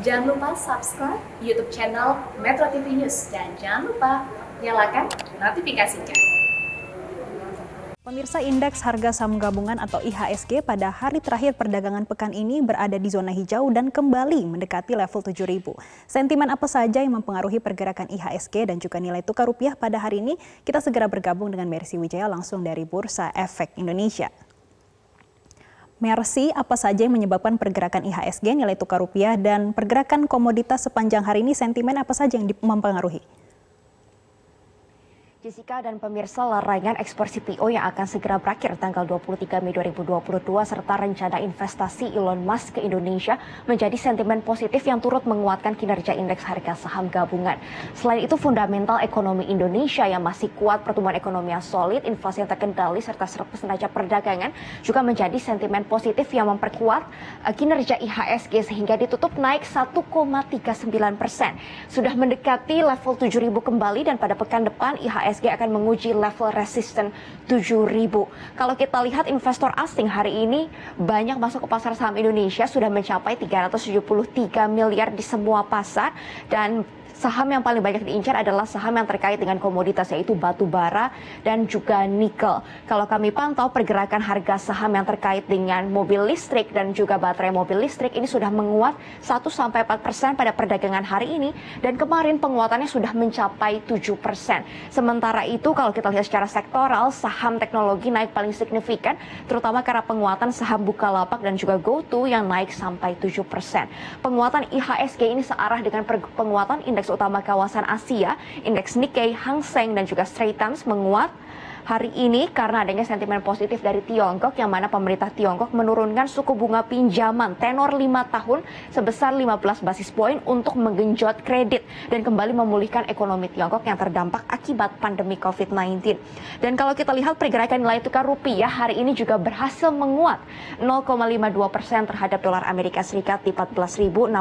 Jangan lupa subscribe YouTube channel Metro TV News dan jangan lupa nyalakan notifikasinya. Pemirsa, indeks harga saham gabungan atau IHSG pada hari terakhir perdagangan pekan ini berada di zona hijau dan kembali mendekati level 7.000. Sentimen apa saja yang mempengaruhi pergerakan IHSG dan juga nilai tukar rupiah pada hari ini? Kita segera bergabung dengan Mercy Wijaya langsung dari Bursa Efek Indonesia. Mercy, apa saja yang menyebabkan pergerakan IHSG, nilai tukar rupiah, dan pergerakan komoditas sepanjang hari ini? Sentimen apa saja yang mempengaruhi? Jessica dan pemirsa, larangan ekspor CPO yang akan segera berakhir tanggal 23 Mei 2022 serta rencana investasi Elon Musk ke Indonesia menjadi sentimen positif yang turut menguatkan kinerja indeks harga saham gabungan. Selain itu, fundamental ekonomi Indonesia yang masih kuat, pertumbuhan ekonomi yang solid, inflasi yang terkendali, serta surplus neraca perdagangan juga menjadi sentimen positif yang memperkuat kinerja IHSG sehingga ditutup naik 1,39%. Sudah mendekati level 7.000 kembali dan pada pekan depan IHSG akan menguji level resisten 7.000. Kalau kita lihat investor asing hari ini banyak masuk ke pasar saham Indonesia, sudah mencapai 373 miliar di semua pasar, dan saham yang paling banyak diincar adalah saham yang terkait dengan komoditas, yaitu batu bara dan juga nikel. Kalau kami pantau pergerakan harga saham yang terkait dengan mobil listrik dan juga baterai mobil listrik ini sudah menguat 1-4% pada perdagangan hari ini, dan kemarin penguatannya sudah mencapai 7%. Sementara itu kalau kita lihat secara sektoral, saham teknologi naik paling signifikan, terutama karena penguatan saham Bukalapak dan juga GoTo yang naik sampai 7%. Penguatan IHSG ini searah dengan penguatan indeks utama kawasan Asia, indeks Nikkei, Hang Seng, dan juga Straits Times menguat hari ini karena adanya sentimen positif dari Tiongkok, yang mana pemerintah Tiongkok menurunkan suku bunga pinjaman tenor 5 tahun sebesar 15 basis poin untuk menggenjot kredit dan kembali memulihkan ekonomi Tiongkok yang terdampak akibat pandemi COVID-19. Dan kalau kita lihat pergerakan nilai tukar rupiah hari ini juga berhasil menguat 0,52% terhadap dolar Amerika Serikat di 14.642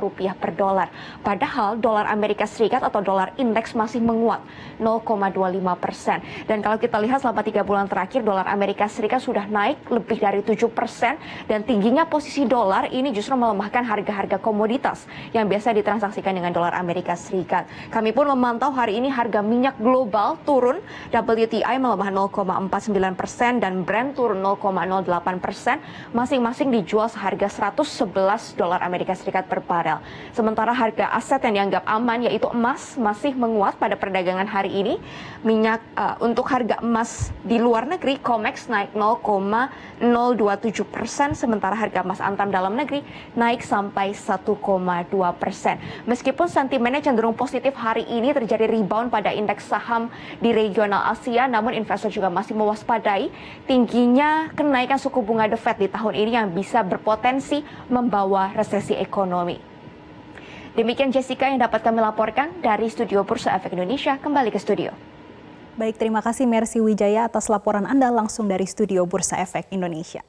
rupiah per dolar. Padahal dolar Amerika Serikat atau dolar indeks masih menguat 0,25%. Dan kalau kita lihat selama 3 bulan terakhir, dolar Amerika Serikat sudah naik lebih dari 7%, dan tingginya posisi dolar ini justru melemahkan harga-harga komoditas yang biasa ditransaksikan dengan dolar Amerika Serikat. Kami pun memantau hari ini harga minyak global turun, WTI melemah 0,49% dan Brent turun 0,08%, masing-masing dijual seharga 111 dolar Amerika Serikat per barel. Sementara harga aset yang dianggap aman, yaitu emas, masih menguat pada perdagangan hari ini. Untuk harga emas di luar negeri, COMEX naik 0,027%, sementara harga emas antam dalam negeri naik sampai 1,2%. Meskipun sentimennya cenderung positif hari ini, terjadi rebound pada indeks saham di regional Asia, namun investor juga masih mewaspadai tingginya kenaikan suku bunga The Fed di tahun ini yang bisa berpotensi membawa resesi ekonomi. Demikian Jessica yang dapat kami laporkan dari Studio Bursa Efek Indonesia. Kembali ke studio. Baik, terima kasih Mercy Wijaya atas laporan Anda langsung dari Studio Bursa Efek Indonesia.